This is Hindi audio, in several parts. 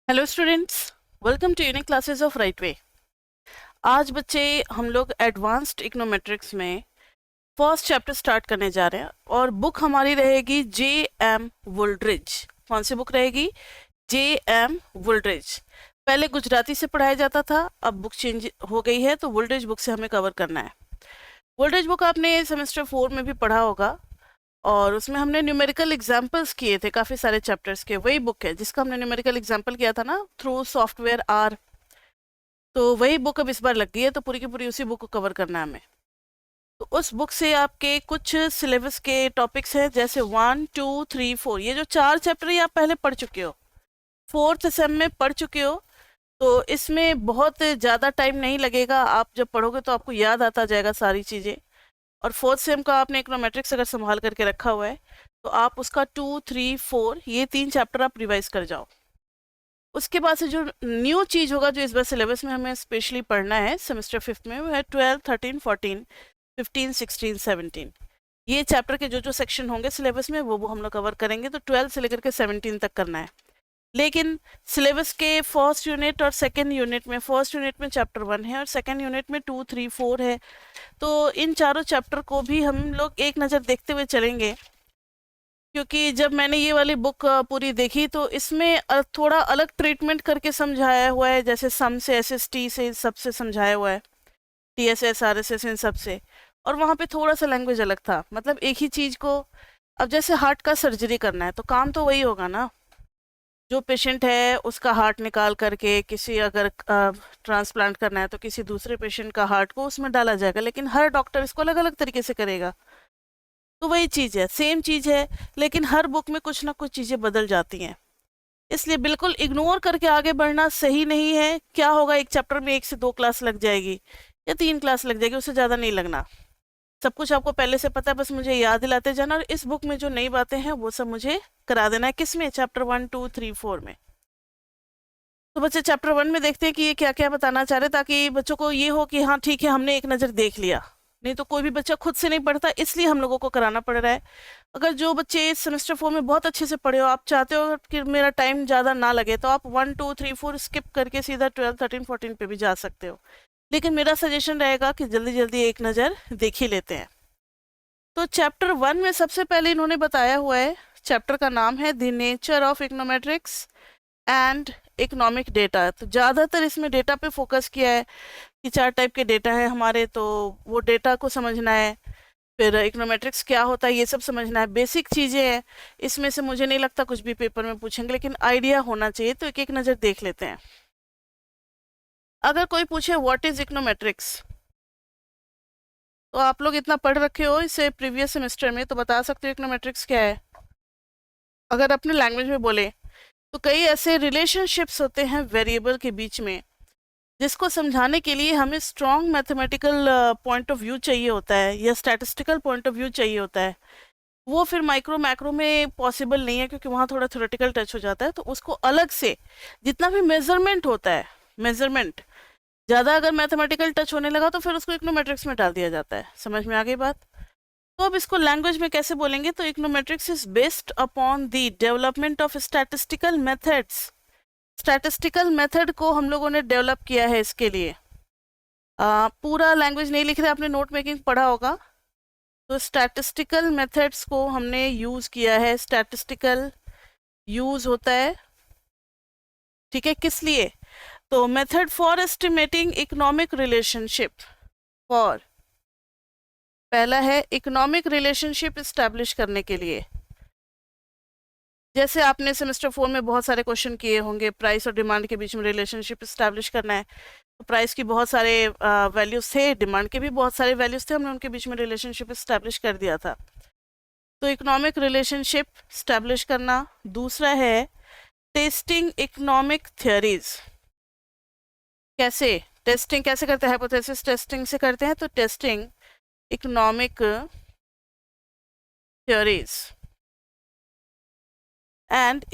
Hello students, welcome to unique classes of right way. आज बच्चे हम लोग एडवांस्ड इकोनोमेट्रिक्स में फर्स्ट चैप्टर स्टार्ट करने जा रहे हैं और बुक हमारी रहेगी जे एम वुल्ड्रिज। कौन सी बुक रहेगी? जे एम वुल्ड्रिज। पहले गुजराती से पढ़ाया जाता था, अब बुक चेंज हो गई है तो वुल्ड्रिज बुक से हमें कवर करना है। वुल्ड्रिज बुक आपने सेमेस्टर 4 में भी पढ़ा होगा और उसमें हमने न्यूमेरिकल एग्जाम्पल्स किए थे काफ़ी सारे चैप्टर्स के। वही बुक है जिसका हमने न्यूमेरिकल एग्जाम्पल किया था ना, थ्रू सॉफ्टवेयर आर। तो वही बुक अब इस बार लग गई है, तो पूरी की पूरी उसी बुक को कवर करना है हमें। तो उस बुक से आपके कुछ सिलेबस के टॉपिक्स हैं, जैसे 1, 2, 3, 4। ये जो 4 चैप्टर ये आप पहले पढ़ चुके हो, फोर्थ सेम में पढ़ चुके हो, तो इसमें बहुत ज़्यादा टाइम नहीं लगेगा। आप जब पढ़ोगे तो आपको याद आता जाएगा सारी चीज़ें। और फोर्थ सेम का आपने इकोनोमेट्रिक्स अगर संभाल करके रखा हुआ है तो आप उसका 2, 3, 4 ये 3 चैप्टर आप रिवाइज कर जाओ। उसके बाद से जो न्यू चीज़ होगा जो इस बार सिलेबस में हमें स्पेशली पढ़ना है सेमेस्टर 5th में, वो है 12, 13, 14, 15, 16, 17। ये चैप्टर के जो जो सेक्शन होंगे सिलेबस में वो हम लोग कवर करेंगे। तो 12 से लेकर के 17 तक करना है। लेकिन सिलेबस के फर्स्ट यूनिट और सेकेंड यूनिट में, फर्स्ट यूनिट में चैप्टर 1 है और सेकेंड यूनिट में 2, 3, 4 है। तो इन चारों चैप्टर को भी हम लोग एक नज़र देखते हुए चलेंगे, क्योंकि जब मैंने ये वाली बुक पूरी देखी तो इसमें थोड़ा अलग ट्रीटमेंट करके समझाया हुआ है। जैसे सम से, एसएसटी से, सबसे समझाया हुआ है, टीएसएस, आरएसएस, इन सब से। और वहाँ पे थोड़ा सा लैंग्वेज अलग था। मतलब एक ही चीज़ को, अब जैसे हार्ट का सर्जरी करना है तो काम तो वही होगा ना। जो पेशेंट है उसका हार्ट निकाल करके किसी, अगर ट्रांसप्लांट करना है तो किसी दूसरे पेशेंट का हार्ट को उसमें डाला जाएगा, लेकिन हर डॉक्टर इसको अलग अलग तरीके से करेगा। तो वही चीज़ है, सेम चीज़ है, लेकिन हर बुक में कुछ ना कुछ चीज़ें बदल जाती हैं। इसलिए बिल्कुल इग्नोर करके आगे बढ़ना सही नहीं है। क्या होगा, एक चैप्टर में 1 से 2 क्लास लग जाएगी या 3 क्लास लग जाएगी, उससे ज़्यादा नहीं लगना। सब कुछ आपको पहले से पता है, बस मुझे याद दिलाते जाना। और इस बुक में जो नई बातें हैं वो सब मुझे करा देना है। किस में? चैप्टर 1, 2, 3, 4 में। तो बच्चे चैप्टर 1 में देखते हैं कि ये क्या क्या बताना चाह रहे हैं, ताकि बच्चों को ये हो कि हाँ ठीक है, हमने एक नज़र देख लिया। नहीं तो कोई भी बच्चा खुद से नहीं पढ़ता, इसलिए हम लोगों को कराना पड़ रहा है। अगर जो बच्चे सेमेस्टर 4 में बहुत अच्छे से पढ़े हो, आप चाहते हो कि मेरा टाइम ज़्यादा ना लगे, तो आप 1, 2, 3, 4 स्किप करके सीधा 12, 13, 14 पे भी जा सकते हो। लेकिन मेरा सजेशन रहेगा कि जल्दी जल्दी एक नज़र देख ही लेते हैं। तो चैप्टर 1 में सबसे पहले इन्होंने बताया हुआ है, चैप्टर का नाम है the nature of econometrics and economic data. तो ज़्यादातर इसमें डेटा पे फोकस किया है कि 4 टाइप के डेटा है हमारे, तो वो डेटा को समझना है। फिर इकोनोमेट्रिक्स क्या होता है ये सब समझना है। बेसिक चीज़ें हैं, इसमें से मुझे नहीं लगता कुछ भी पेपर में पूछेंगे, लेकिन आइडिया होना चाहिए। तो एक एक नज़र देख लेते हैं। अगर कोई पूछे व्हाट इज़ इकोनोमेट्रिक्स, तो आप लोग इतना पढ़ रखे हो इसे प्रीवियस सेमेस्टर में, तो बता सकते हो इकोनोमेट्रिक्स क्या है। अगर अपने लैंग्वेज में बोले तो कई ऐसे रिलेशनशिप्स होते हैं वेरिएबल के बीच में, जिसको समझाने के लिए हमें strong mathematical point of view चाहिए होता है या स्टैटिस्टिकल पॉइंट ऑफ व्यू चाहिए होता है। वो फिर माइक्रो मैक्रो में पॉसिबल नहीं है, क्योंकि वहाँ थोड़ा थ्योरेटिकल टच हो जाता है। तो उसको अलग से, जितना भी मेजरमेंट होता है, मेजरमेंट ज़्यादा अगर मैथमेटिकल टच होने लगा तो फिर उसको इकोनोमेट्रिक्स में डाल दिया जाता है। समझ में आ गई बात? तो अब इसको लैंग्वेज में कैसे बोलेंगे? तो econometrics is based upon the development of statistical methods. Statistical method को हम लोगों ने डेवलप किया है इसके लिए। पूरा लैंग्वेज नहीं लिख रहे, आपने नोट मेकिंग पढ़ा होगा। तो स्टैटिस्टिकल मेथड्स को हमने यूज़ किया है। स्टैटिस्टिकल यूज़ होता है, ठीक है, किस लिए? तो method for estimating economic relationship. For, पहला है इकोनॉमिक रिलेशनशिप इस्टेब्लिश करने के लिए। जैसे आपने सेमेस्टर 4 में बहुत सारे क्वेश्चन किए होंगे, प्राइस और डिमांड के बीच में रिलेशनशिप इस्टेब्लिश करना है। तो प्राइस की बहुत सारे वैल्यूज थे, डिमांड के भी बहुत सारे वैल्यूज थे, हमने उनके बीच में रिलेशनशिप इस्टेब्लिश कर दिया था। तो इकोनॉमिक रिलेशनशिप इस्टेब्लिश करना। दूसरा है टेस्टिंग इकोनॉमिक थ्योरीज। कैसे टेस्टिंग कैसे करते हैं? हाइपोथेसिस टेस्टिंग से करते हैं। तो testing economic theories and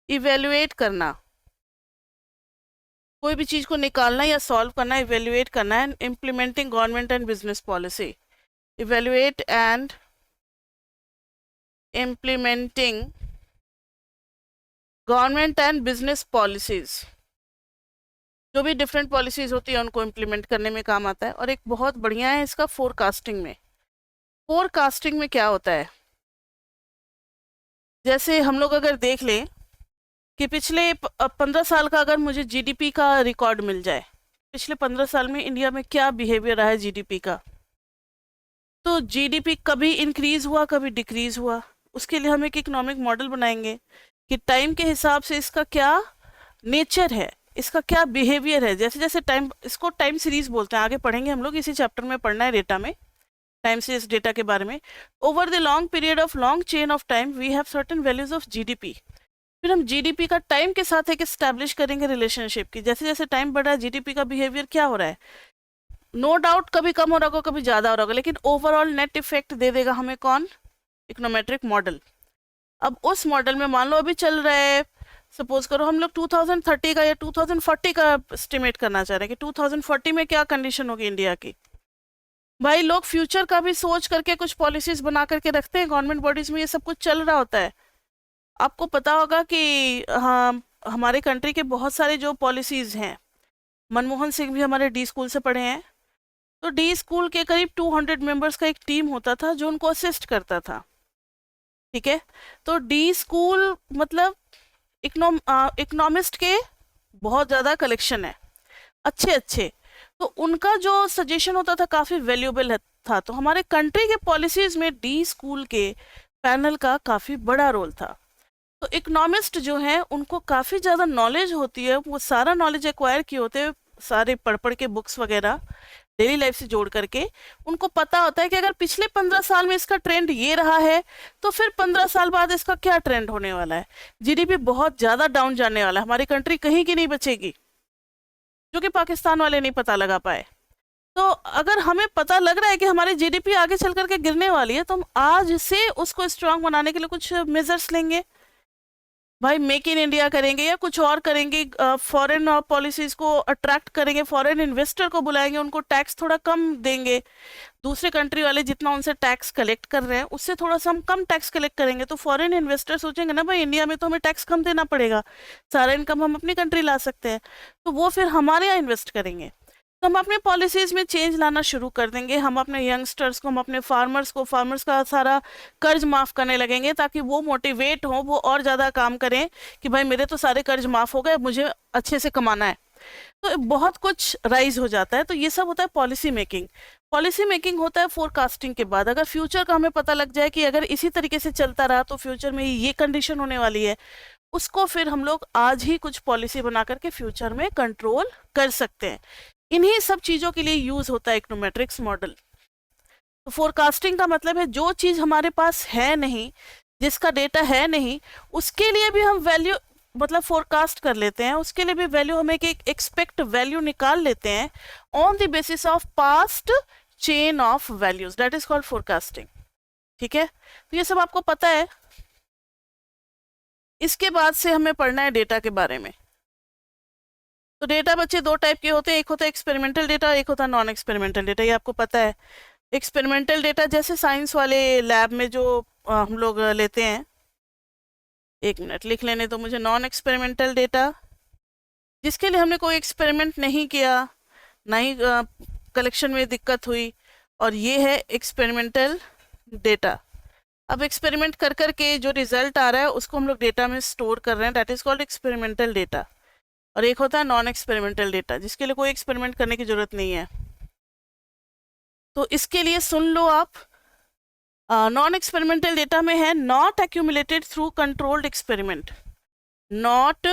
evaluate करना, कोई भी चीज़ को निकालना या सॉल्व करना, इवेल्युएट करना है। Implementing government and business policy. Evaluate and implementing government and business policies, जो भी डिफरेंट पॉलिसीज होती है उनको इम्प्लीमेंट करने में काम आता है। और एक बहुत बढ़िया है इसका फोरकास्टिंग में। फोरकास्टिंग में क्या होता है, जैसे हम लोग अगर देख लें कि पिछले 15 साल का अगर मुझे जीडीपी का रिकॉर्ड मिल जाए, पिछले 15 साल में इंडिया में क्या बिहेवियर रहा है जीडीपी का, तो जीडीपी कभी इंक्रीज हुआ कभी डिक्रीज हुआ। उसके लिए हम एक इकोनॉमिक मॉडल बनाएंगे कि टाइम के हिसाब से इसका क्या नेचर है, इसका क्या बिहेवियर है। जैसे जैसे टाइम, इसको टाइम सीरीज बोलते हैं, आगे पढ़ेंगे हम लोग, इसी चैप्टर में पढ़ना है डेटा में, टाइम सीरीज डेटा के बारे में। Over the long period of long chain of time we have certain values of GDP. फिर हम जीडीपी का टाइम के साथ एक स्टैब्लिश करेंगे रिलेशनशिप की, जैसे जैसे टाइम बढ़ रहा है जीडीपी का बिहेवियर क्या हो रहा है। नो डाउट कभी कम हो रहा होगा कभी ज़्यादा हो रहा होगा, लेकिन ओवरऑल नेट इफेक्ट दे देगा हमें कौन, इकोनोमेट्रिक मॉडल। अब उस मॉडल में मान लो अभी चल रहा है, सपोज करो हम लोग 2030 का या 2040 का एस्टिमेट करना चाह रहे हैं कि 2040 में क्या कंडीशन होगी इंडिया की। भाई लोग फ्यूचर का भी सोच करके कुछ पॉलिसीज बना करके रखते हैं, गवर्नमेंट बॉडीज में ये सब कुछ चल रहा होता है। आपको पता होगा कि हाँ, हमारे कंट्री के बहुत सारे जो पॉलिसीज हैं, मनमोहन सिंह भी हमारे डी स्कूल से पढ़े हैं, तो डी स्कूल के करीब 200 मेंबर्स का एक टीम होता था जो उनको असिस्ट करता था। ठीक है, तो डी स्कूल मतलब इकोनॉमिस्ट के बहुत ज़्यादा कलेक्शन है, अच्छे अच्छे। तो उनका जो सजेशन होता था काफ़ी वैल्यूएबल था। तो हमारे कंट्री के पॉलिसीज में डी स्कूल के पैनल का काफ़ी बड़ा रोल था। तो इकोनॉमिस्ट जो हैं उनको काफ़ी ज़्यादा नॉलेज होती है, वो सारा नॉलेज एक्वायर किए होते हैं, सारे पढ़ पढ़ के बुक्स वगैरह डेली लाइफ से जोड़ करके। उनको पता होता है कि अगर पिछले 15 साल में इसका ट्रेंड ये रहा है तो फिर 15 साल बाद इसका क्या ट्रेंड होने वाला है। जीडीपी बहुत ज़्यादा डाउन जाने वाला है, हमारी कंट्री कहीं की नहीं बचेगी, जो कि पाकिस्तान वाले नहीं पता लगा पाए। तो अगर हमें पता लग रहा है कि हमारी जीडीपी आगे चल करके गिरने वाली है, तो हम आज से उसको स्ट्रांग बनाने के लिए कुछ मेजर्स लेंगे। भाई मेक इन इंडिया करेंगे या कुछ और करेंगे, फॉरेन पॉलिसीज को अट्रैक्ट करेंगे, फॉरेन इन्वेस्टर को बुलाएंगे, उनको टैक्स थोड़ा कम देंगे। दूसरे कंट्री वाले जितना उनसे टैक्स कलेक्ट कर रहे हैं उससे थोड़ा सा हम कम टैक्स कलेक्ट करेंगे, तो फॉरेन इन्वेस्टर सोचेंगे ना भाई इंडिया में तो हमें टैक्स कम देना पड़ेगा, सारा इनकम हम अपनी कंट्री ला सकते हैं, तो वो फिर हमारे यहाँ इन्वेस्ट करेंगे। तो हम अपने पॉलिसीज में चेंज लाना शुरू कर देंगे। हम अपने यंगस्टर्स को, हम अपने फार्मर्स को, फार्मर्स का सारा कर्ज माफ़ करने लगेंगे ताकि वो मोटिवेट हों, वो और ज़्यादा काम करें कि भाई मेरे तो सारे कर्ज माफ़ हो गए, मुझे अच्छे से कमाना है। तो बहुत कुछ राइज हो जाता है। तो ये सब होता है पॉलिसी मेकिंग। पॉलिसी मेकिंग होता है फोरकास्टिंग के बाद। अगर फ्यूचर का हमें पता लग जाए कि अगर इसी तरीके से चलता रहा तो फ्यूचर में ये कंडीशन होने वाली है, उसको फिर हम लोग आज ही कुछ पॉलिसी बना करके फ्यूचर में कंट्रोल कर सकते हैं। इन्हीं सब चीज़ों के लिए यूज होता है इकोनोमेट्रिक्स मॉडल। तो फोरकास्टिंग का मतलब है जो चीज़ हमारे पास है नहीं, जिसका डेटा है नहीं, उसके लिए भी हम वैल्यू मतलब फोरकास्ट कर लेते हैं, उसके लिए भी वैल्यू हम एक एक्सपेक्ट वैल्यू निकाल लेते हैं on the basis of past chain of values, that is called forecasting. ठीक है, तो ये सब आपको पता है। इसके बाद से हमें पढ़ना है डेटा के बारे में। तो डेटा बच्चे दो टाइप के होते हैं, एक होता है एक्सपेरिमेंटल डेटा, एक होता है नॉन एक्सपेरिमेंटल डेटा, ये आपको पता है। एक्सपेरिमेंटल डेटा जैसे साइंस वाले लैब में जो हम लोग लेते हैं, एक मिनट लिख लेने तो मुझे। नॉन एक्सपेरिमेंटल डेटा जिसके लिए हमने कोई एक्सपेरिमेंट नहीं किया, ना ही कलेक्शन में दिक्कत हुई, और ये है एक्सपेरिमेंटल डेटा। अब एक्सपेरिमेंट कर कर के जो रिजल्ट आ रहा है उसको हम लोग डेटा में स्टोर कर रहे हैं, that is called experimental data. और एक होता है नॉन एक्सपेरिमेंटल डेटा जिसके लिए कोई एक्सपेरिमेंट करने की जरूरत नहीं है। तो इसके लिए सुन लो आप, नॉन एक्सपेरिमेंटल डेटा में है not accumulated through controlled experiment, not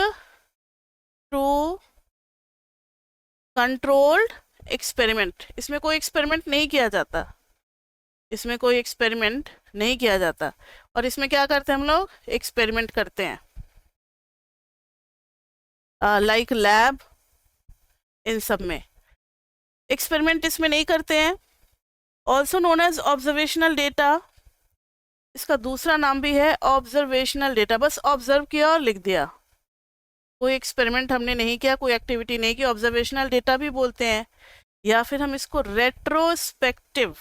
through controlled experiment. इसमें कोई एक्सपेरिमेंट नहीं किया जाता, इसमें कोई एक्सपेरिमेंट नहीं किया जाता। और इसमें क्या करते हैं हम लोग, एक्सपेरिमेंट करते हैं, लाइक लैब, इन सब में एक्सपेरिमेंट इसमें नहीं करते हैं। Also known as observational data, इसका दूसरा नाम भी है ऑब्जर्वेशनल डेटा। बस ऑब्जर्व किया और लिख दिया, कोई एक्सपेरिमेंट हमने नहीं किया, कोई एक्टिविटी नहीं की, ऑब्जर्वेशनल डेटा भी बोलते हैं। या फिर हम इसको रेट्रोस्पेक्टिव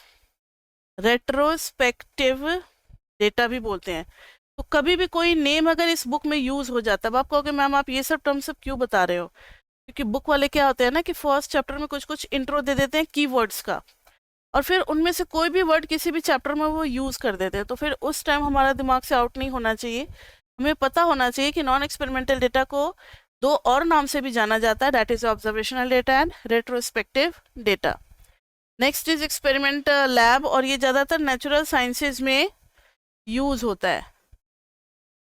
डेटा भी बोलते हैं। तो कभी भी कोई नेम अगर इस बुक में यूज हो जाता है, अब आप कहोगे मैम आप ये सब टर्म सब क्यों बता रहे हो, क्योंकि बुक वाले क्या होते हैं ना कि फर्स्ट चैप्टर में कुछ कुछ इंट्रो दे देते हैं कीवर्ड्स का, और फिर उनमें से कोई भी वर्ड किसी भी चैप्टर में वो यूज कर देते हैं, तो फिर उस टाइम हमारा दिमाग से आउट नहीं होना चाहिए। हमें पता होना चाहिए कि नॉन एक्सपेरिमेंटल डेटा को दो और नाम से भी जाना जाता है, that is observational data and retrospective data. Next is experimental lab, और ये ज़्यादातर नेचुरल साइंसेज में यूज होता है।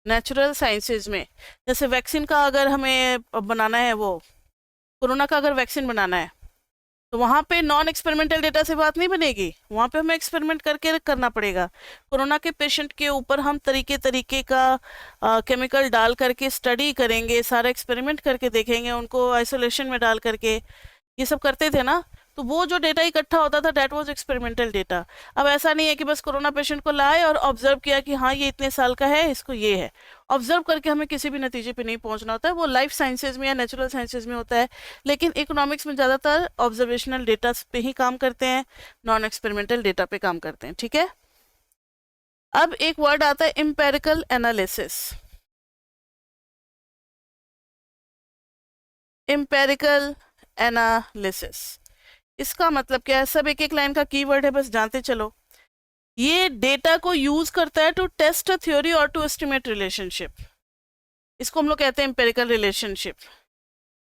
नेचुरल साइंसेज में जैसे वैक्सीन का अगर हमें बनाना है, वो कोरोना का अगर वैक्सीन बनाना है, तो वहाँ पे नॉन एक्सपेरिमेंटल डेटा से बात नहीं बनेगी, वहाँ पे हमें एक्सपेरिमेंट करके करना पड़ेगा। कोरोना के पेशेंट के ऊपर हम तरीके तरीके का केमिकल डाल करके स्टडी करेंगे, सारा एक्सपेरिमेंट करके देखेंगे, उनको आइसोलेशन में डाल करके, ये सब करते थे ना, तो वो जो डेटा इकट्ठा होता था दैट वाज एक्सपेरिमेंटल डेटा। अब ऐसा नहीं है कि बस कोरोना पेशेंट को लाए और ऑब्जर्व किया कि हाँ ये इतने साल का है, इसको ये है, ऑब्जर्व करके हमें किसी भी नतीजे पे नहीं पहुंचना होता है, वो लाइफ साइंसेज में या नेचुरल साइंसेज में होता है। लेकिन इकोनॉमिक्स में ज़्यादातर ऑब्जर्वेशनल डेटा पे ही काम करते हैं, नॉन एक्सपेरिमेंटल डेटा पे काम करते हैं, ठीक है। अब एक वर्ड आता है एम्पेरिकल एनालिसिस। एम्पेरिकल एनालिसिस, इसका मतलब क्या है, सब एक एक लाइन का कीवर्ड है, बस जानते चलो। ये डेटा को यूज करता है टू टेस्ट अ थ्योरी और टू एस्टिमेट रिलेशनशिप, इसको हम लोग कहते हैं एम्पेरिकल रिलेशनशिप।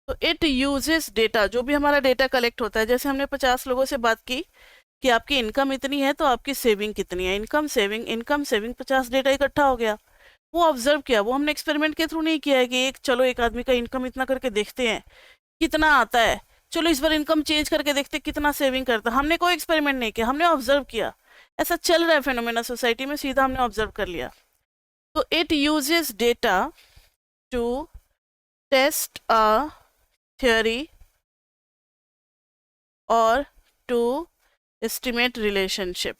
तो इट यूजेस डेटा, जो भी हमारा डेटा कलेक्ट होता है, जैसे हमने 50 लोगों से बात की कि आपकी इनकम इतनी है तो आपकी सेविंग कितनी है, इनकम सेविंग 50 डेटा इकट्ठा हो गया, वो ऑब्जर्व किया, वो हमने एक्सपेरिमेंट के थ्रू नहीं किया है कि एक चलो एक आदमी का इनकम इतना करके देखते हैं कितना आता है, चलो इस बार इनकम चेंज करके देखते कितना सेविंग करता है, हमने कोई एक्सपेरिमेंट नहीं किया, हमने ऑब्जर्व किया, ऐसा चल रहा है फेनोमेना सोसाइटी में, सीधा हमने ऑब्जर्व कर लिया। तो it uses data to test a theory और टू एस्टिमेट रिलेशनशिप।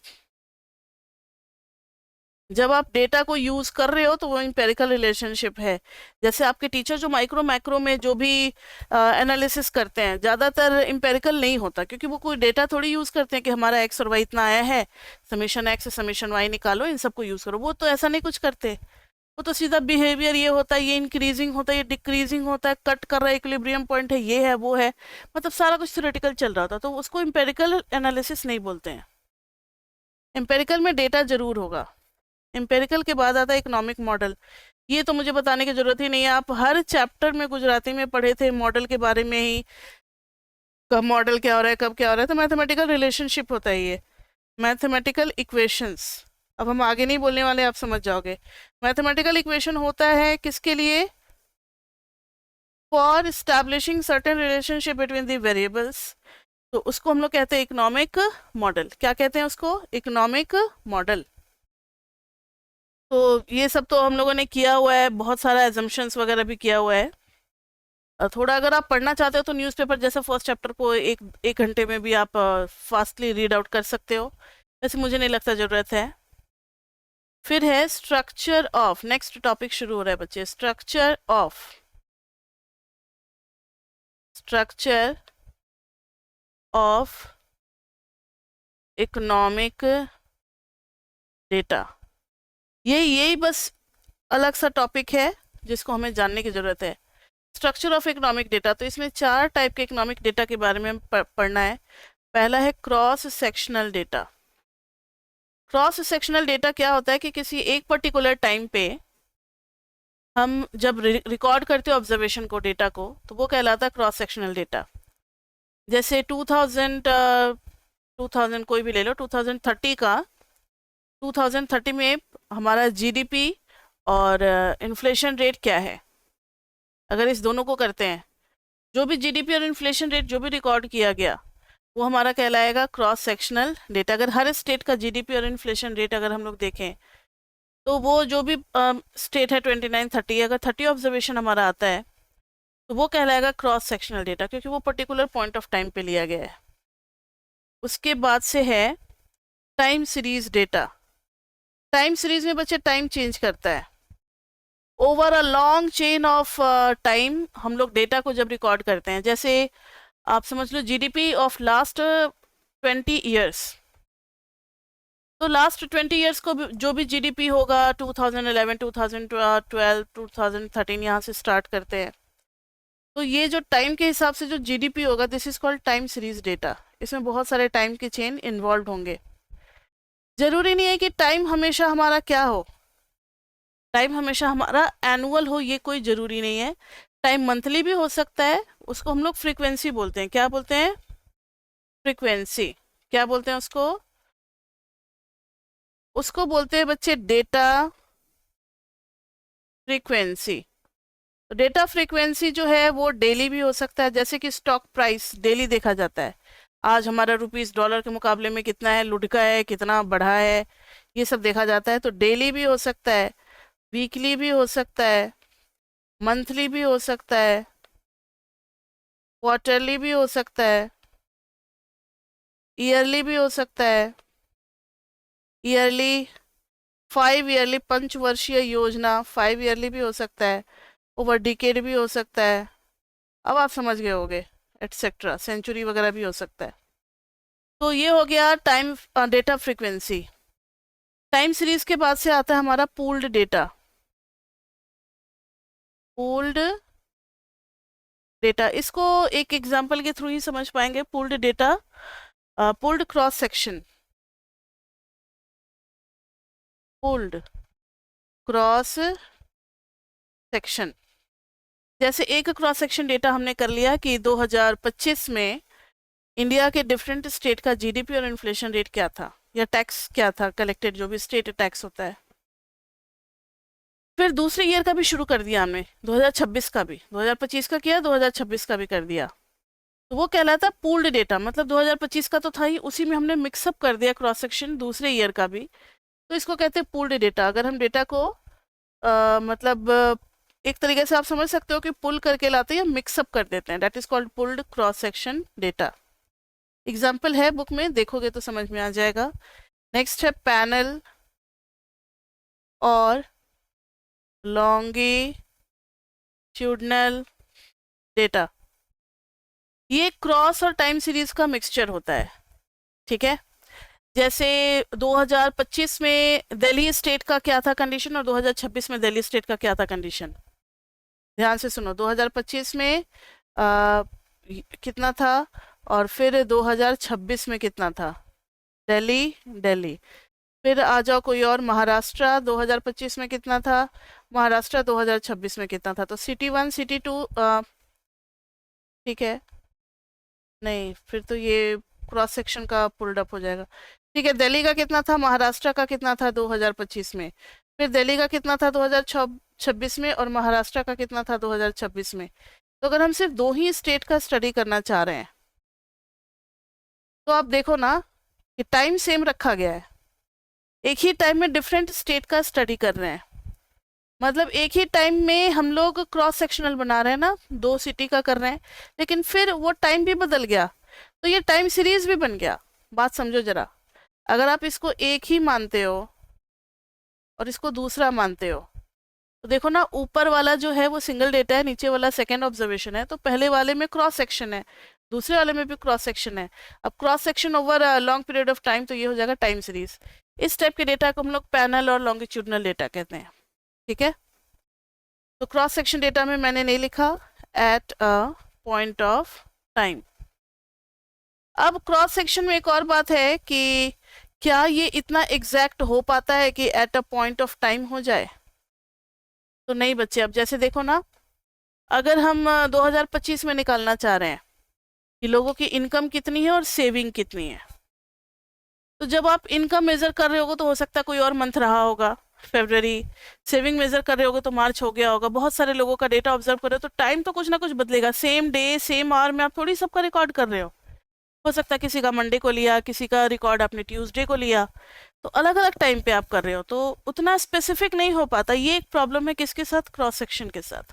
जब आप डेटा को यूज कर रहे हो तो वो इंपेरिकल रिलेशनशिप है। जैसे आपके टीचर जो माइक्रो मैक्रो में जो भी एनालिसिस करते हैं, ज़्यादातर इंपेरिकल नहीं होता, क्योंकि वो कोई डेटा थोड़ी यूज करते हैं कि हमारा एक्स और वाई इतना आया है, समीशन एक्स समीशन वाई निकालो, इन सबको यूज करो, वो तो ऐसा नहीं कुछ करते। वो तो सीधा बिहेवियर ये होता है, ये इंक्रीजिंग होता है, ये डिक्रीजिंग होता है, कट कर रहा है, इक्विलिब्रियम पॉइंट है, ये है वो है, मतलब सारा कुछ थ्योरेटिकल चल रहा था, तो उसको इंपेरिकल एनालिसिस नहीं बोलते हैं। इंपेरिकल में डेटा जरूर होगा। एम्पेरिकल के बाद आता है इकोनॉमिक मॉडल। ये तो मुझे बताने की जरूरत ही नहीं है, आप हर चैप्टर में गुजराती में पढ़े थे मॉडल के बारे में ही, कब मॉडल क्या हो रहा है, कब क्या हो रहा है, तो मैथमेटिकल रिलेशनशिप होता है ये, मैथमेटिकल इक्वेशंस। अब हम आगे नहीं बोलने वाले, आप समझ जाओगे। मैथमेटिकल इक्वेशन होता है किसके लिए, for establishing certain relationship between the variables, तो उसको हम लोग कहते हैं इकोनॉमिक मॉडल। क्या कहते हैं उसको, इकोनॉमिक मॉडल। तो ये सब तो हम लोगों ने किया हुआ है, बहुत सारा एजम्पशंस वगैरह भी किया हुआ है। थोड़ा अगर आप पढ़ना चाहते हो तो न्यूज़पेपर जैसे फर्स्ट चैप्टर को एक एक घंटे में भी आप फास्टली रीड आउट कर सकते हो, वैसे मुझे नहीं लगता ज़रूरत है। फिर है स्ट्रक्चर ऑफ, नेक्स्ट टॉपिक शुरू हो रहा है बच्चे, structure of, structure of economic data. यही बस अलग सा टॉपिक है जिसको हमें जानने की ज़रूरत है। स्ट्रक्चर ऑफ इकोनॉमिक डेटा, तो इसमें 4 टाइप के इकोनॉमिक डेटा के बारे में पढ़ना है। पहला है cross sectional data. Cross sectional data क्या होता है कि किसी एक पर्टिकुलर टाइम पे हम जब रिकॉर्ड करते हैं ऑब्जर्वेशन को, डेटा को, तो वो कहलाता है क्रॉस सेक्शनल डेटा। जैसे 2000 कोई भी ले लो, 2030 का, 2030 में हमारा जीडीपी और इन्फ्लेशन रेट क्या है, अगर इस दोनों को करते हैं, जो भी जीडीपी और इन्फ्लेशन रेट जो भी रिकॉर्ड किया गया वो हमारा कहलाएगा क्रॉस सेक्शनल डेटा। अगर हर स्टेट का जीडीपी और इन्फ्लेशन रेट अगर हम लोग देखें, तो वो जो भी स्टेट है 29, 30, अगर 30 ऑब्जर्वेशन हमारा आता है तो वो कहलाएगा क्रॉस सेक्शनल डेटा, क्योंकि वो पर्टिकुलर पॉइंट ऑफ टाइम पे लिया गया है। उसके बाद से है time series data. Time series में बच्चे टाइम चेंज करता है, over a long chain of time हम लोग डेटा को जब रिकॉर्ड करते हैं, जैसे आप समझ लो जीडीपी ऑफ लास्ट 20 ईयर्स, तो लास्ट 20 ईयर्स को जो भी जीडीपी होगा 2011, 2012, 2013 यहाँ से स्टार्ट करते हैं। तो ये जो टाइम के हिसाब से जो जीडीपी होगा, this is called time series data. इसमें बहुत सारे टाइम के चेन इन्वॉल्व होंगे। जरूरी नहीं है कि टाइम हमेशा हमारा क्या हो, टाइम हमेशा हमारा एनुअल हो, ये कोई जरूरी नहीं है। टाइम मंथली भी हो सकता है, उसको हम लोग फ्रीक्वेंसी बोलते हैं। क्या बोलते हैं? फ्रीक्वेंसी। क्या बोलते हैं उसको? उसको बोलते हैं बच्चे डेटा फ्रीक्वेंसी। तो डेटा फ्रीक्वेंसी जो है वो डेली भी हो सकता है, जैसे कि स्टॉक प्राइस डेली देखा जाता है। आज हमारा रुपीस डॉलर के मुकाबले में कितना है, लुढ़का है, कितना बढ़ा है, ये सब देखा जाता है। तो डेली भी हो सकता है, वीकली भी हो सकता है, मंथली भी हो सकता है, क्वार्टरली भी हो सकता है, ईयरली भी हो सकता है। ईयरली, 5 ईयरली, पंचवर्षीय योजना 5 ईयरली भी हो सकता है, ओवर डिकेड भी हो सकता है। अब आप समझ गए होगे, एटसेट्रा, सेंचुरी वगैरह भी हो सकता है। तो ये हो गया time data frequency. Time series के बाद से आता है हमारा पूल्ड डेटा। पूल्ड डेटा, इसको एक एग्जांपल के थ्रू ही समझ पाएंगे। Pooled data, pooled cross section, pooled cross section. जैसे एक क्रॉस सेक्शन डेटा हमने कर लिया कि 2025 में इंडिया के डिफरेंट स्टेट का जीडीपी और इन्फ्लेशन रेट क्या था, या टैक्स क्या था कलेक्टेड, जो भी स्टेट टैक्स होता है। फिर दूसरे ईयर का भी शुरू कर दिया हमने, 2026 का भी। 2025 का किया, 2026 का भी कर दिया। तो वो कहलाता है पूल्ड डेटा। मतलब 2025 का तो था ही, उसी में हमने मिक्सअप कर दिया क्रॉस सेक्शन दूसरे ईयर का भी। तो इसको कहते हैं पूल्ड डेटा। अगर हम डेटा को मतलब एक तरीके से आप समझ सकते हो कि पुल करके लाते हैं या मिक्सअप कर देते हैं, that is called pulled cross section data. Example है बुक में, देखोगे तो समझ में आ जाएगा। नेक्स्ट है पैनल और लॉन्गिट्यूडनल डेटा। ये क्रॉस और टाइम सीरीज का मिक्सचर होता है, ठीक है। जैसे 2025 में दिल्ली स्टेट का क्या था कंडीशन, और 2026 में दिल्ली स्टेट का क्या था कंडीशन। ध्यान से सुनो, 2025 में कितना था, और फिर 2026 में कितना था। दिल्ली, दिल्ली। फिर आ जाओ कोई और, महाराष्ट्र 2025 में कितना था, महाराष्ट्र 2026 में कितना था। तो सिटी 1, सिटी 2, ठीक है, नहीं फिर तो ये क्रॉस सेक्शन का पुल्ड अप हो जाएगा। ठीक है, दिल्ली का कितना था, महाराष्ट्र का कितना था 2025 में, फिर दिल्ली का कितना था 2026 में, और महाराष्ट्र का कितना था 2026 में। तो अगर हम सिर्फ दो ही स्टेट का स्टडी करना चाह रहे हैं तो आप देखो ना कि टाइम सेम रखा गया है, एक ही टाइम में डिफरेंट स्टेट का स्टडी कर रहे हैं। मतलब एक ही टाइम में हम लोग क्रॉस सेक्शनल बना रहे हैं ना, दो सिटी का कर रहे हैं, लेकिन फिर वो टाइम भी बदल गया, तो ये टाइम सीरीज भी बन गया। बात समझो जरा, अगर आप इसको एक ही मानते हो और इसको दूसरा मानते हो, तो देखो ना, ऊपर वाला जो है वो सिंगल डेटा है, नीचे वाला सेकेंड ऑब्जर्वेशन है। तो पहले वाले में क्रॉस सेक्शन है, दूसरे वाले में भी क्रॉस सेक्शन है। अब cross section over long period of time, तो ये हो जाएगा टाइम सीरीज। इस टाइप के डेटा को हम लोग पैनल और लॉन्गिट्यूडनल डेटा कहते हैं, ठीक है। तो क्रॉस सेक्शन डेटा में मैंने नहीं लिखा at a point of time. अब क्रॉस सेक्शन में एक और बात है कि क्या ये इतना एग्जैक्ट हो पाता है कि at a point of time हो जाए। तो नहीं बच्चे, अब जैसे देखो ना, अगर हम 2025 में निकालना चाह रहे हैं कि लोगों की इनकम कितनी है और सेविंग कितनी है, तो जब आप इनकम मेजर कर रहे होगे तो हो सकता है कोई और मंथ रहा होगा, फरवरी। सेविंग मेजर कर रहे होगे तो मार्च हो गया होगा। बहुत सारे लोगों का डेटा ऑब्जर्व कर रहे हो तो टाइम तो कुछ ना कुछ बदलेगा। सेम डे सेम आवर में आप थोड़ी सबका रिकॉर्ड कर रहे हो सकता है किसी का मंडे को लिया, किसी का रिकॉर्ड आपने ट्यूसडे को लिया, तो अलग अलग टाइम पे आप कर रहे हो, तो उतना स्पेसिफिक नहीं हो पाता। ये एक प्रॉब्लम है किसके साथ, क्रॉस सेक्शन के साथ,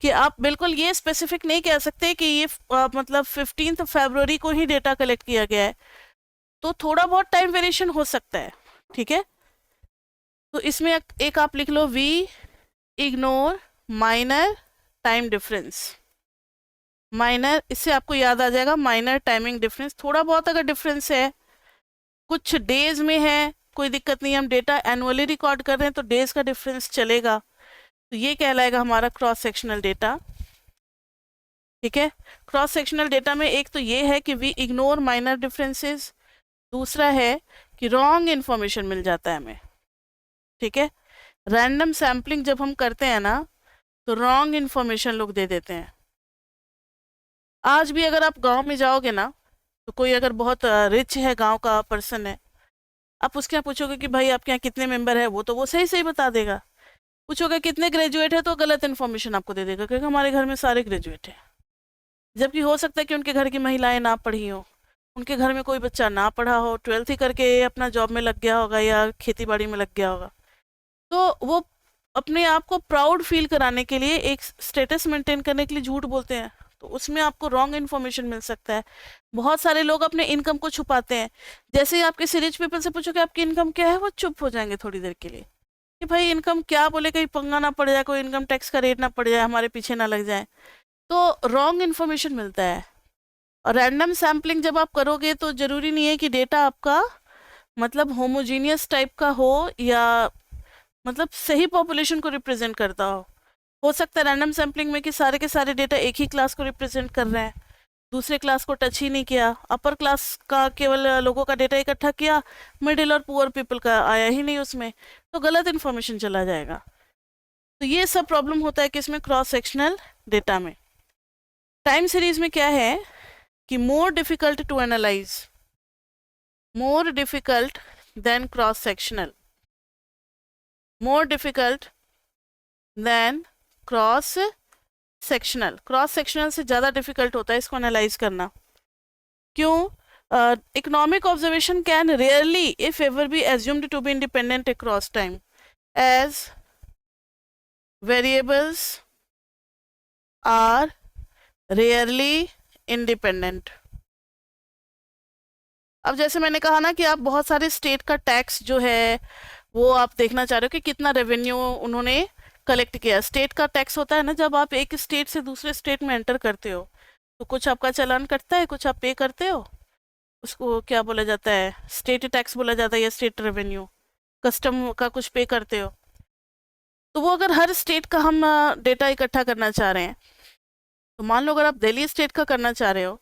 कि आप बिल्कुल ये स्पेसिफिक नहीं कह सकते कि ये मतलब 15 फरवरी को ही डेटा कलेक्ट किया गया है। तो थोड़ा बहुत टाइम वेरिएशन हो सकता है, ठीक है। तो इसमें एक आप लिख लो, we ignore minor time difference. Minor, इससे आपको याद आ जाएगा माइनर टाइमिंग डिफरेंस। थोड़ा बहुत अगर डिफरेंस है कुछ डेज में है, कोई दिक्कत नहीं, हम डेटा एनुअली रिकॉर्ड कर रहे हैं तो डेज का डिफरेंस चलेगा, तो ये कहलाएगा हमारा क्रॉस सेक्शनल डेटा। ठीक है, क्रॉस सेक्शनल डेटा में एक तो ये है कि वी इग्नोर माइनर डिफरेंसेस, दूसरा है कि रॉन्ग इन्फॉर्मेशन मिल जाता है हमें। ठीक है, रैंडम सैम्पलिंग जब हम करते हैं ना तो रॉन्ग इन्फॉर्मेशन लोग दे देते हैं। आज भी अगर आप गांव में जाओगे ना तो कोई अगर बहुत रिच है, गांव का पर्सन है, आप उसके यहाँ पूछोगे कि भाई आपके यहाँ कितने मेंबर है, तो वो सही सही बता देगा। पूछोगे कितने ग्रेजुएट है तो गलत इन्फॉर्मेशन आपको दे देगा, क्योंकि हमारे घर में सारे ग्रेजुएट हैं। जबकि हो सकता है कि उनके घर की महिलाएं ना पढ़ी हो, उनके घर में कोई बच्चा ना पढ़ा हो, 12th ही करके अपना जॉब में लग गया होगा या खेती बाड़ी में लग गया होगा, तो वो अपने आप को प्राउड फील कराने के लिए, एक स्टेटस मेंटेन करने के लिए झूठ बोलते हैं, तो उसमें आपको रॉन्ग इन्फॉर्मेशन मिल सकता है। बहुत सारे लोग अपने इनकम को छुपाते हैं। जैसे ही आप किसी रिच पीपल से पूछोगे आपकी इनकम क्या है, वो चुप हो जाएंगे थोड़ी देर के लिए कि भाई इनकम क्या बोले, कहीं पंगा ना पड़ जाए, कोई इनकम टैक्स का रेट ना पड़ जाए, हमारे पीछे ना लग जाए, तो रॉन्ग इन्फॉर्मेशन मिलता है। और रैंडम सैम्पलिंग जब आप करोगे तो ज़रूरी नहीं है कि डेटा आपका मतलब होमोजीनियस टाइप का हो या मतलब सही पॉपुलेशन को रिप्रेजेंट करता हो सकता है रैंडम सैम्पलिंग में कि सारे के सारे डेटा एक ही क्लास को रिप्रेजेंट कर रहे हैं, दूसरे क्लास को टच ही नहीं किया, अपर क्लास का केवल लोगों का डेटा इकट्ठा किया, मिडिल और पुअर पीपल का आया ही नहीं उसमें, तो गलत इन्फॉर्मेशन चला जाएगा। तो ये सब प्रॉब्लम होता है कि इसमें क्रॉस सेक्शनल डेटा में। टाइम सीरीज में क्या है कि more difficult to analyse, more difficult than cross sectional, more difficult than cross sectional. Cross sectional से ज़्यादा डिफिकल्ट होता है इसको एनालाइज करना। क्यों? Economic observation can rarely if ever be assumed to be independent across time as variables are rarely independent. अब जैसे मैंने कहा ना कि आप बहुत सारे स्टेट का टैक्स जो है वो आप देखना चाह रहे हो कि कितना रेवेन्यू उन्होंने कलेक्ट किया। स्टेट का टैक्स होता है ना, जब आप एक स्टेट से दूसरे स्टेट में एंटर करते हो तो कुछ आपका चालान कटता है, कुछ आप पे करते हो, उसको क्या बोला जाता है, स्टेट टैक्स बोला जाता है या स्टेट रेवेन्यू, कस्टम का कुछ पे करते हो। तो वो अगर हर स्टेट का हम डेटा इकट्ठा करना चाह रहे हैं, तो मान लो अगर आप दिल्ली स्टेट का करना चाह रहे हो,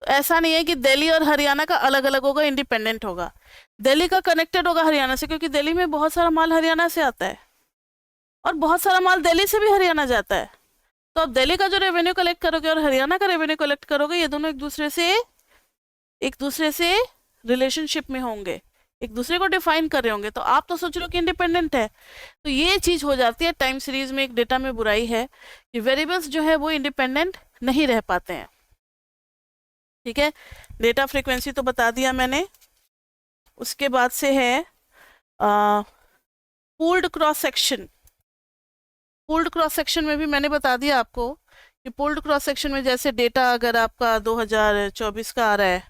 तो ऐसा नहीं है कि दिल्ली और हरियाणा का अलग अलग होगा, इंडिपेंडेंट होगा। दिल्ली का कनेक्टेड होगा हरियाणा से, क्योंकि दिल्ली में बहुत सारा माल हरियाणा से आता है और बहुत सारा माल दिल्ली से भी हरियाणा जाता है। तो आप दिल्ली का जो रेवेन्यू कलेक्ट करोगे और हरियाणा का रेवेन्यू कलेक्ट करोगे, ये दोनों एक दूसरे से रिलेशनशिप में होंगे, एक दूसरे को डिफाइन कर रहे होंगे, तो आप तो सोच रहे हो कि इंडिपेंडेंट है। तो ये चीज हो जाती है टाइम सीरीज में। एक डेटा में बुराई है कि वेरिएबल्स जो है वो इंडिपेंडेंट नहीं रह पाते हैं। ठीक है, डेटा फ्रीक्वेंसी तो बता दिया मैंने। उसके बाद से है pooled cross section. Pooled cross section में भी मैंने बता दिया आपको कि पूल्ड क्रॉस सेक्शन में जैसे डेटा अगर आपका 2024 का आ रहा है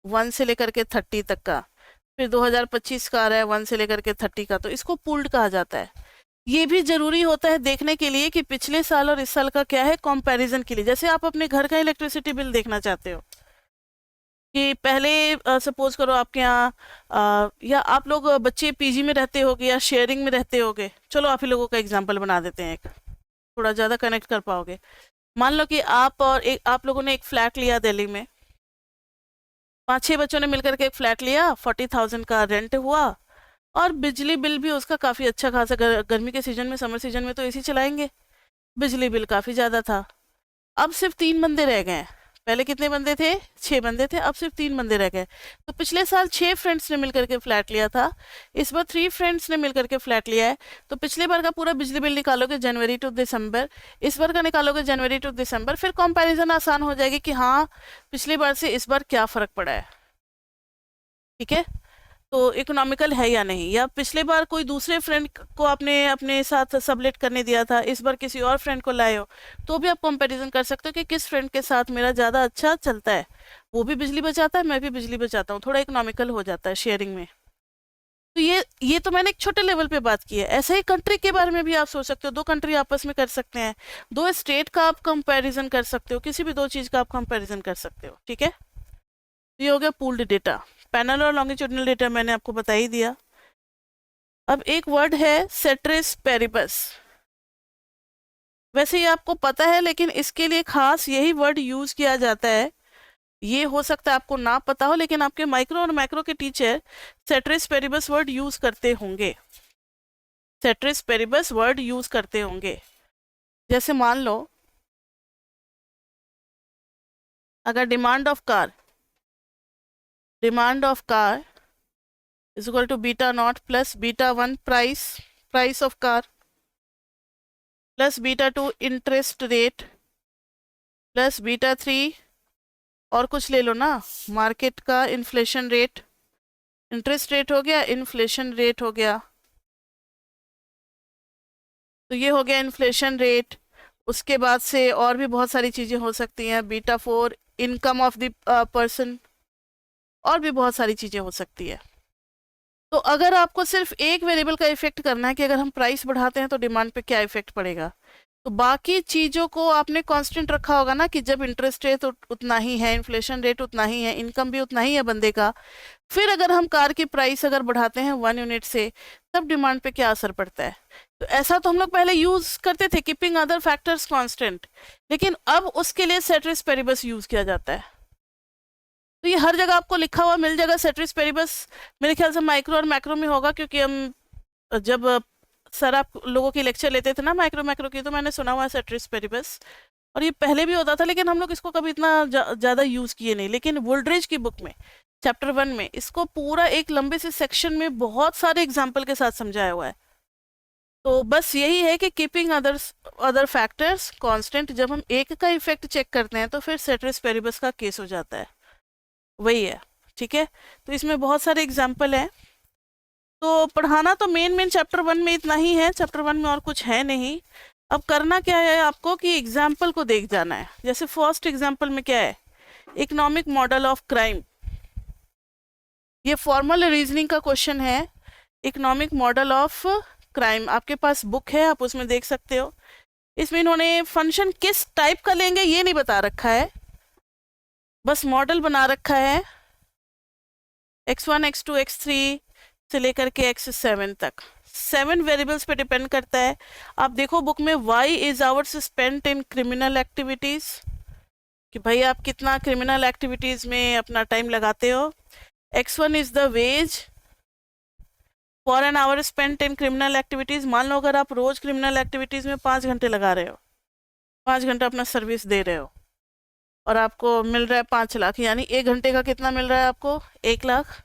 1 से लेकर के 30 तक का, फिर 2025 का आ रहा है 1 से लेकर के 30 का, तो इसको पूल्ड कहा जाता है। ये भी जरूरी होता है देखने के लिए कि पिछले साल और इस साल का क्या है, कंपैरिजन के लिए। जैसे आप अपने घर का इलेक्ट्रिसिटी बिल देखना चाहते हो कि पहले सपोज करो आपके यहाँ या आप लोग बच्चे पीजी में रहते होगे या शेयरिंग में रहते होगे, चलो आप ही लोगों का एग्जांपल बना देते हैं, एक थोड़ा ज़्यादा कनेक्ट कर पाओगे। मान लो कि आप लोगों ने एक फ्लैट लिया दिल्ली में, 5-6 बच्चों ने मिलकर के एक फ्लैट लिया, 40,000 का रेंट हुआ और बिजली बिल भी उसका काफ़ी अच्छा खासा, गर्मी के सीजन में, समर सीजन में तो एसी चलाएंगे, बिजली बिल काफ़ी ज़्यादा था। अब सिर्फ 3 बंदे रह गए। पहले कितने बंदे थे? 6 बंदे थे, अब सिर्फ 3 बंदे रह गए। तो पिछले साल 6 फ्रेंड्स ने मिलकर के फ्लैट लिया था, इस बार 3 फ्रेंड्स ने मिलकर के फ्लैट लिया है। तो पिछले बार का पूरा बिजली बिल निकालोगे जनवरी टू दिसंबर, इस बार का निकालोगे जनवरी टू दिसंबर, फिर कंपैरिजन आसान हो जाएगी कि हाँ पिछली बार से इस बार क्या फ़र्क पड़ा है। ठीक है, तो इकोनॉमिकल है या नहीं, या पिछले बार कोई दूसरे फ्रेंड को आपने अपने साथ सबलेट करने दिया था, इस बार किसी और फ्रेंड को लाए हो, तो भी आप कंपैरिजन कर सकते हो कि किस फ्रेंड के साथ मेरा ज़्यादा अच्छा चलता है, वो भी बिजली बचाता है, मैं भी बिजली बचाता हूँ, थोड़ा इकोनॉमिकल हो जाता है शेयरिंग में। तो ये तो मैंने एक छोटे लेवल पे बात की है। ऐसे ही कंट्री के बारे में भी आप सोच सकते हो, 2 कंट्री आपस में कर सकते हैं, 2 स्टेट का आप कंपैरिजन कर सकते हो, किसी भी 2 चीज़ का आप कंपैरिजन कर सकते हो। ठीक है, ये हो गया पूल्ड डेटा। पैनल और लॉन्गिट्यूडिनल डेटा मैंने आपको बता ही दिया। अब एक वर्ड है सेट्रिस पेरिबस। वैसे ये आपको पता है, लेकिन इसके लिए खास यही वर्ड यूज किया जाता है। ये हो सकता है आपको ना पता हो, लेकिन आपके माइक्रो और मैक्रो के टीचर सेट्रिस पेरिबस वर्ड यूज करते होंगे। सेट्रिस पेरिबस वर्ड यूज करते होंगे। जैसे मान लो अगर demand of car is equal to beta naught plus beta 1 price of car plus beta 2 interest rate plus beta 3 और कुछ ले लो ना, मार्केट का इन्फ्लेशन रेट, इंटरेस्ट रेट हो गया, इन्फ्लेशन रेट हो गया, तो ये हो गया इन्फ्लेशन रेट। उसके बाद से और भी बहुत सारी चीज़ें हो सकती हैं, beta 4 income of the person, और भी बहुत सारी चीज़ें हो सकती है। तो अगर आपको सिर्फ एक वेरिएबल का इफेक्ट करना है कि अगर हम प्राइस बढ़ाते हैं तो डिमांड पे क्या इफेक्ट पड़ेगा, तो बाकी चीज़ों को आपने कांस्टेंट रखा होगा ना, कि जब इंटरेस्ट रेट उतना ही है, इन्फ्लेशन रेट उतना ही है, इनकम भी उतना ही है बंदे का, फिर अगर हम कार की प्राइस अगर बढ़ाते हैं 1 यूनिट से, तब डिमांड पे क्या असर पड़ता है। तो ऐसा तो हम लोग पहले यूज करते थे, कीपिंग अदर फैक्टर्स कांस्टेंट, लेकिन अब उसके लिए सेट्रिस पेरिबस यूज किया जाता है। तो ये हर जगह आपको लिखा हुआ मिल जाएगा सेट्रिस पेरिबस। मेरे ख्याल से माइक्रो और मैक्रो में होगा, क्योंकि हम जब सर आप लोगों की लेक्चर लेते थे ना माइक्रो मैक्रो की, तो मैंने सुना हुआ है सेट्रिस पेरिबस, और ये पहले भी होता था, लेकिन हम लोग इसको कभी इतना ज़्यादा यूज़ किए नहीं। लेकिन वुल्ड्रिज की बुक में चैप्टर 1 में इसको पूरा एक लंबे से सेक्शन में बहुत सारे एग्जाम्पल के साथ समझाया हुआ है। तो बस यही है कि कीपिंग अदर फैक्टर्स कांस्टेंट, जब हम एक का इफेक्ट चेक करते हैं तो फिर सेट्रिस पेरिबस का केस हो जाता है, वही है। ठीक है, तो इसमें बहुत सारे एग्जाम्पल हैं। तो पढ़ाना तो मेन चैप्टर 1 में इतना ही है, चैप्टर 1 में और कुछ है नहीं। अब करना क्या है आपको कि एग्जाम्पल को देख जाना है। जैसे फर्स्ट एग्जाम्पल में क्या है, इकोनॉमिक मॉडल ऑफ क्राइम। ये फॉर्मल रीजनिंग का क्वेश्चन है, इकोनॉमिक मॉडल ऑफ क्राइम। आपके पास बुक है, आप उसमें देख सकते हो। इसमें इन्होंने फंक्शन किस टाइप का लेंगे ये नहीं बता रखा है, बस मॉडल बना रखा है x1 x2 x3 से लेकर के x7 तक। 7 वेरिएबल्स पे डिपेंड करता है। आप देखो बुक में y is ours spent in criminal activities, कि भाई आप कितना क्रिमिनल एक्टिविटीज में अपना टाइम लगाते हो। x1 is the ways for an hour spent in criminal activities. मान लो अगर आप रोज क्रिमिनल एक्टिविटीज में 5 घंटे लगा रहे हो, 5 घंटा अपना सर्विस दे रहे हो, और आपको मिल रहा है 5 लाख, यानी 1 घंटे का कितना मिल रहा है आपको, 1 लाख।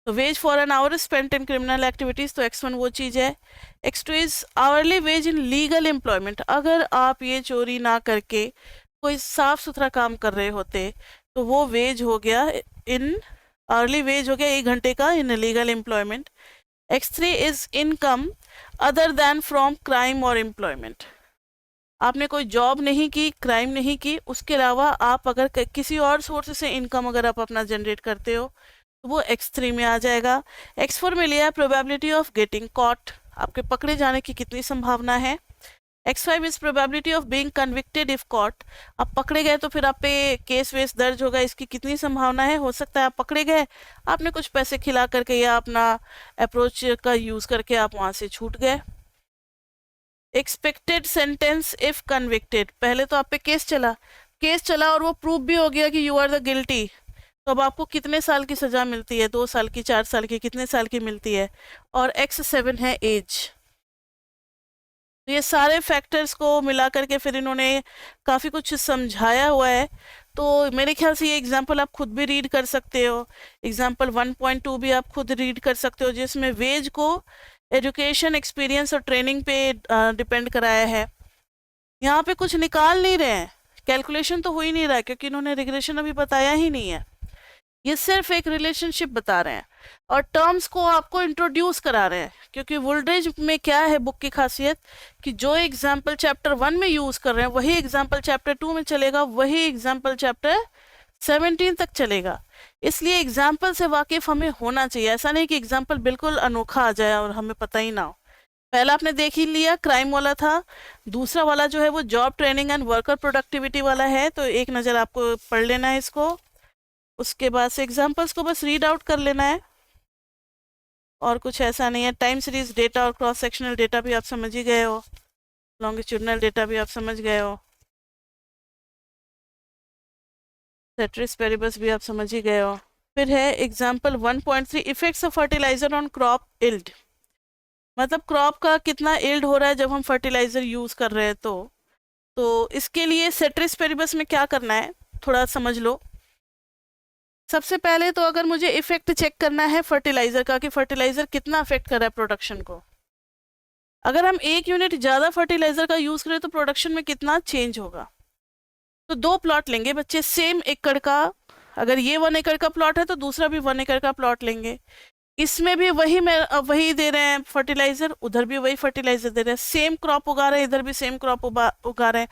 तो ways for an hour spent in criminal activities, तो x1 वो चीज़ है। x2 is hourly ways in legal employment. अगर आप ये चोरी ना करके कोई साफ सुथरा काम कर रहे होते तो वो वेज हो गया, इन आवरली वेज हो गया 1 घंटे का in legal employment. x3 is income other than from crime और एम्प्लॉयमेंट। आपने कोई जॉब नहीं की, क्राइम नहीं की, उसके अलावा आप अगर किसी और सोर्स से इनकम अगर आप अपना जनरेट करते हो तो वो x3 में आ जाएगा। x4 में लिया है प्रोबेबिलिटी ऑफ गेटिंग कॉट, आपके पकड़े जाने की कितनी संभावना है। x5 is probability of being convicted if caught, आप पकड़े गए तो फिर आप पे केस वेस दर्ज होगा, इसकी कितनी संभावना है। हो सकता है आप पकड़े गए, आपने कुछ पैसे खिला करके या अपना अप्रोच का यूज करके आप वहां से छूट गए। एक्सपेक्टेड सेंटेंस इफ कन्विक्टेड, पहले तो आप पे केस चला और वो प्रूव भी हो गया कि यू आर द गिल्टी, तो अब आपको कितने साल की सजा मिलती है, 2 साल की, 4 साल की, कितने साल की मिलती है। और x7 है एज। तो ये सारे फैक्टर्स को मिला करके फिर इन्होंने काफ़ी कुछ समझाया हुआ है। तो मेरे ख्याल से ये एग्जाम्पल आप खुद भी रीड कर सकते हो, एग्जाम्पल 1.2 भी आप खुद रीड कर सकते हो, जिसमें वेज को एजुकेशन, एक्सपीरियंस और ट्रेनिंग पे डिपेंड कराया है। यहाँ पे कुछ निकाल नहीं रहे हैं, कैलकुलेशन तो हो ही नहीं रहा है, क्योंकि इन्होंने रिग्रेशन अभी बताया ही नहीं है। ये सिर्फ एक रिलेशनशिप बता रहे हैं और टर्म्स को आपको इंट्रोड्यूस करा रहे हैं। क्योंकि वुल्ड्रिज में क्या है बुक की खासियत, कि जो एग्जाम्पल चैप्टर 1 में यूज कर रहे हैं वही एग्जाम्पल चैप्टर 2 में चलेगा, वही एग्जाम्पल चैप्टर 17 तक चलेगा। इसलिए एग्जाम्पल से वाकिफ हमें होना चाहिए। ऐसा नहीं कि एग्जाम्पल बिल्कुल अनोखा आ जाए और हमें पता ही ना हो। पहला आपने देख ही लिया, क्राइम वाला था। दूसरा वाला जो है वो job training and worker productivity वाला है, तो एक नज़र आपको पढ़ लेना है इसको। उसके बाद से एग्जाम्पल्स को बस रीड आउट कर लेना है और कुछ ऐसा नहीं है। टाइम सीरीज डेटा और क्रॉस सेक्शनल डेटा भी आप समझ ही गए हो, लॉन्गिट्यूडनल डेटा भी आप समझ गए हो, सेट्रिस पेरिबस भी आप समझ ही गए हो। फिर है example 1.3 effects of fertiliser on crop yield, मतलब क्रॉप का कितना इल्ड हो रहा है जब हम फर्टिलाइजर यूज कर रहे हैं। तो इसके लिए सेट्रिस पेरिबस में क्या करना है थोड़ा समझ लो। सबसे पहले तो अगर मुझे इफेक्ट चेक करना है फर्टिलाइजर का कि फर्टिलाइजर कितना अफेक्ट कर रहा है प्रोडक्शन को, अगर हम 1 यूनिट ज़्यादा फर्टिलाइजर का यूज़ करें तो प्रोडक्शन में कितना चेंज होगा। तो 2 प्लॉट लेंगे बच्चे सेम एकड़ का, अगर ये 1 एकड़ का प्लॉट है तो दूसरा भी 1 एकड़ का प्लॉट लेंगे। इसमें भी वही दे रहे हैं फर्टिलाइजर, उधर भी वही फर्टिलाइजर दे रहे हैं, सेम क्रॉप उगा रहे हैं, इधर भी सेम क्रॉप उगा रहे हैं,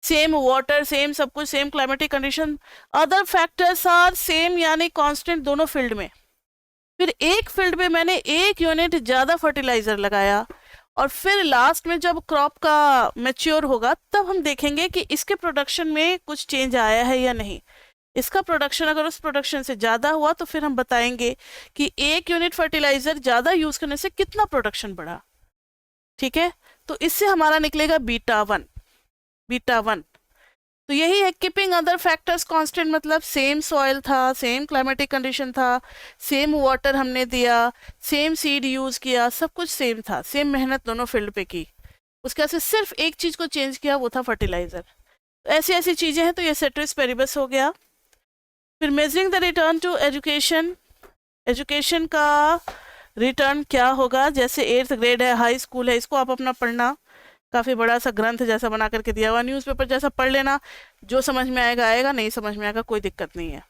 सेम वाटर सेम सब कुछ, same climatic condition, other factors are same यानी कांस्टेंट दोनों फील्ड में। फिर एक फील्ड में मैंने 1 यूनिट ज़्यादा फर्टिलाइजर लगाया और फिर लास्ट में जब क्रॉप का मैच्योर होगा तब हम देखेंगे कि इसके प्रोडक्शन में कुछ चेंज आया है या नहीं। इसका प्रोडक्शन अगर उस प्रोडक्शन से ज़्यादा हुआ तो फिर हम बताएंगे कि 1 यूनिट फर्टिलाइजर ज़्यादा यूज़ करने से कितना प्रोडक्शन बढ़ा। ठीक है, तो इससे हमारा निकलेगा बीटा वन। तो यही है कीपिंग अदर फैक्टर्स कांस्टेंट, मतलब सेम सॉइल था, सेम क्लाइमेटिक कंडीशन था, सेम वाटर हमने दिया, सेम सीड यूज़ किया, सब कुछ सेम था, सेम मेहनत दोनों फील्ड पे की, उसके वजह से सिर्फ एक चीज़ को चेंज किया, वो था फर्टिलाइजर। तो ऐसी ऐसी चीज़ें हैं, तो ये सेट्रिस पेरिबस हो गया। फिर measuring the return to education, education का रिटर्न क्या होगा, जैसे 8th ग्रेड है, हाई स्कूल है, इसको आप अपना पढ़ना, काफ़ी बड़ा सा ग्रंथ जैसा बना करके दिया हुआ, न्यूज़पेपर जैसा पढ़ लेना, जो समझ में आएगा आएगा, नहीं समझ में आएगा कोई दिक्कत नहीं है।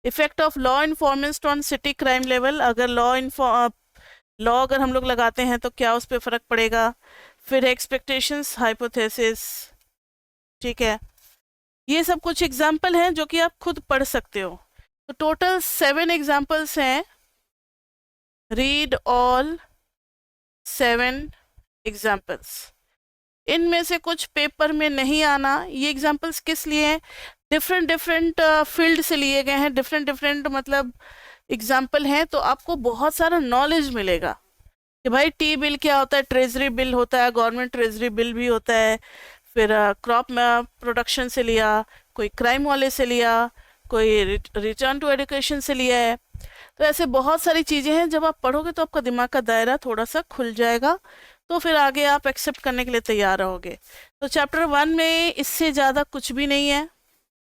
Effect of law enforcement on city crime level, अगर लॉ अगर हम लोग लगाते हैं तो क्या उस पर फ़र्क पड़ेगा। फिर एक्सपेक्टेशंस, हाइपोथेसिस, ठीक है, ये सब कुछ एग्जाम्पल हैं जो कि आप खुद पढ़ सकते हो। तो टोटल 7 एग्जाम्पल्स हैं, रीड ऑल 7 एग्जाम्पल्स। इनमें से कुछ पेपर में नहीं आना। ये एग्जाम्पल्स किस लिए हैं, डिफरेंट फील्ड से लिए गए हैं, डिफरेंट मतलब एग्जाम्पल हैं, तो आपको बहुत सारा नॉलेज मिलेगा कि भाई टी बिल क्या होता है, ट्रेजरी बिल होता है, गवर्नमेंट ट्रेजरी बिल भी होता है, फिर क्रॉप प्रोडक्शन से लिया, कोई क्राइम वाले से लिया, कोई रिटर्न टू एजुकेशन से लिया है। तो ऐसे बहुत सारी चीज़ें हैं, जब आप पढ़ोगे तो आपका दिमाग का दायरा थोड़ा सा खुल जाएगा, तो फिर आगे आप एक्सेप्ट करने के लिए तैयार रहोगे। तो चैप्टर 1 में इससे ज़्यादा कुछ भी नहीं है।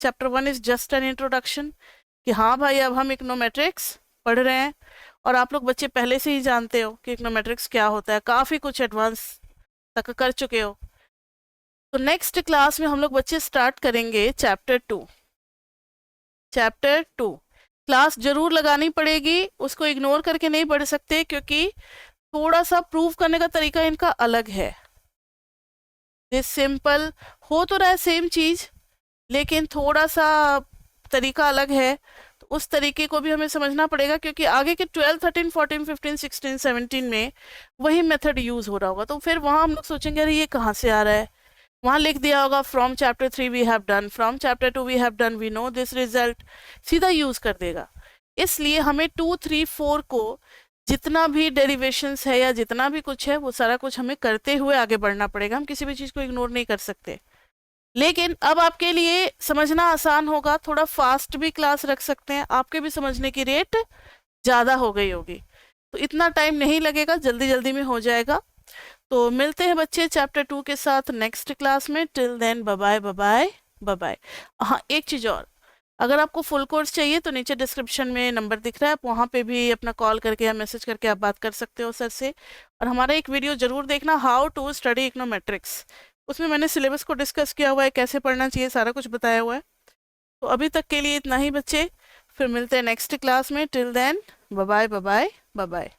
Chapter 1 is just an introduction कि हाँ भाई अब हम इकोनोमेट्रिक्स पढ़ रहे हैं, और आप लोग बच्चे पहले से ही जानते हो कि इकोनोमेट्रिक्स क्या होता है, काफ़ी कुछ एडवांस तक कर चुके हो। तो नेक्स्ट क्लास में हम लोग बच्चे स्टार्ट करेंगे चैप्टर 2। क्लास जरूर लगानी पड़ेगी, उसको इग्नोर करके नहीं पढ़ सकते, क्योंकि थोड़ा सा प्रूव करने का तरीका इनका अलग है। दिस सिंपल हो तो रहा है सेम चीज, लेकिन थोड़ा सा तरीका अलग है, तो उस तरीके को भी हमें समझना पड़ेगा, क्योंकि आगे के 12, 13, 14, 15, 16, 17 में वही मेथड यूज हो रहा होगा। तो फिर वहां हम लोग सोचेंगे अरे ये कहाँ से आ रहा है, वहां लिख दिया होगा from chapter 3 we have done, from chapter 2 we have done, we know this result, सीधा यूज कर देगा। इसलिए हमें 2, 3, 4 को जितना भी डेरिवेशंस है या जितना भी कुछ है वो सारा कुछ हमें करते हुए आगे बढ़ना पड़ेगा, हम किसी भी चीज़ को इग्नोर नहीं कर सकते। लेकिन अब आपके लिए समझना आसान होगा, थोड़ा फास्ट भी क्लास रख सकते हैं, आपके भी समझने की रेट ज़्यादा हो गई होगी, तो इतना टाइम नहीं लगेगा, जल्दी जल्दी में हो जाएगा। तो मिलते हैं बच्चे चैप्टर 2 के साथ नेक्स्ट क्लास में। Till then bye bye bye bye. हाँ, एक चीज़ और, अगर आपको फुल कोर्स चाहिए तो नीचे डिस्क्रिप्शन में नंबर दिख रहा है, आप वहाँ पे भी अपना कॉल करके या मैसेज करके आप बात कर सकते हो सर से। और हमारा एक वीडियो ज़रूर देखना, हाउ टू स्टडी इकोनोमेट्रिक्स, उसमें मैंने सिलेबस को डिस्कस किया हुआ है, कैसे पढ़ना चाहिए, सारा कुछ बताया हुआ है। तो अभी तक के लिए इतना ही बच्चे, फिर मिलते हैं नेक्स्ट क्लास में। Till then bye bye bye bye.